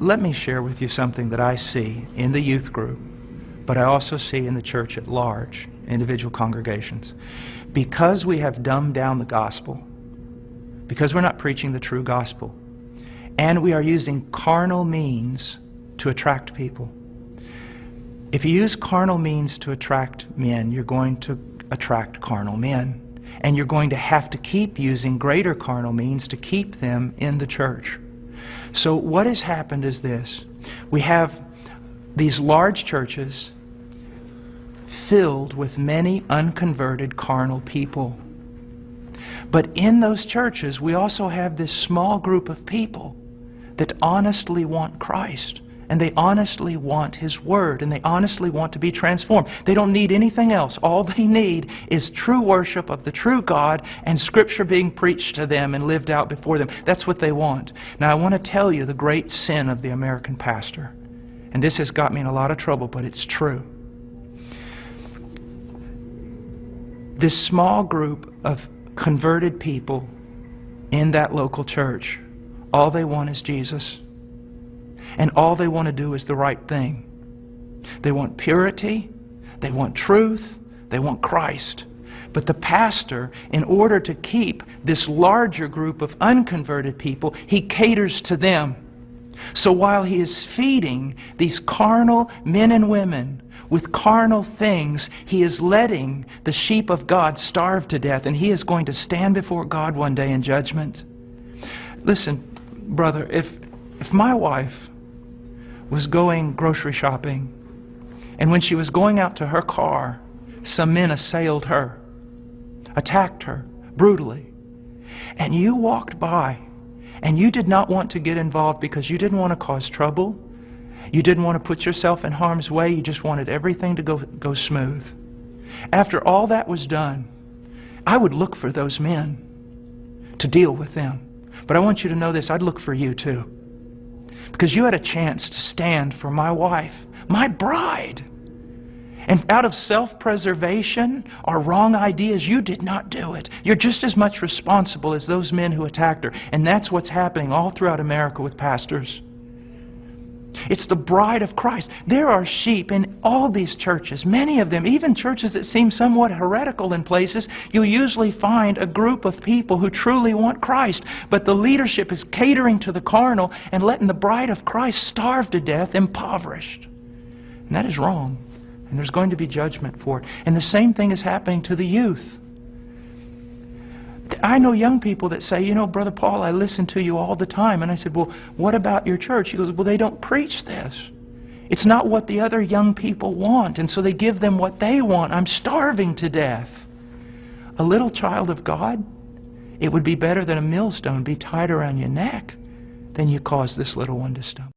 let me share with you something that I see in the youth group, but I also see in the church at large, individual congregations. Because we have dumbed down the gospel, because we're not preaching the true gospel, and we are using carnal means to attract people. If you use carnal means to attract men, you're going to attract carnal men. And you're going to have to keep using greater carnal means to keep them in the church. So what has happened is this. We have these large churches filled with many unconverted carnal people. But in those churches, we also have this small group of people that honestly want Christ. And they honestly want His Word, and they honestly want to be transformed. They don't need anything else. All they need is true worship of the true God and Scripture being preached to them and lived out before them. That's what they want. Now, I want to tell you the great sin of the American pastor. And this has got me in a lot of trouble, but it's true. This small group of converted people in that local church, all they want is Jesus. And all they want to do is the right thing. They want purity, they want truth, they want Christ. But the pastor, in order to keep this larger group of unconverted people, he caters to them. So while he is feeding these carnal men and women with carnal things, he is letting the sheep of God starve to death, and he is going to stand before God one day in judgment. Listen, brother, if my wife was going grocery shopping, and when she was going out to her car, some men assailed her, attacked her brutally, and you walked by, and you did not want to get involved because you didn't want to cause trouble, you didn't want to put yourself in harm's way, you just wanted everything to go smooth. After all that was done, I would look for those men to deal with them. But I want you to know this, I'd look for you too. Because you had a chance to stand for my wife, my bride. And out of self-preservation or wrong ideas, you did not do it. You're just as much responsible as those men who attacked her. And that's what's happening all throughout America with pastors. It's the bride of Christ. There are sheep in all these churches, many of them, even churches that seem somewhat heretical in places. You'll usually find a group of people who truly want Christ, but the leadership is catering to the carnal and letting the bride of Christ starve to death, impoverished. And that is wrong. And there's going to be judgment for it. And the same thing is happening to the youth. I know young people that say, you know, Brother Paul, I listen to you all the time. And I said, well, what about your church? He goes, well, they don't preach this. It's not what the other young people want. And so they give them what they want. I'm starving to death. A little child of God, it would be better than a millstone be tied around your neck than you cause this little one to stumble.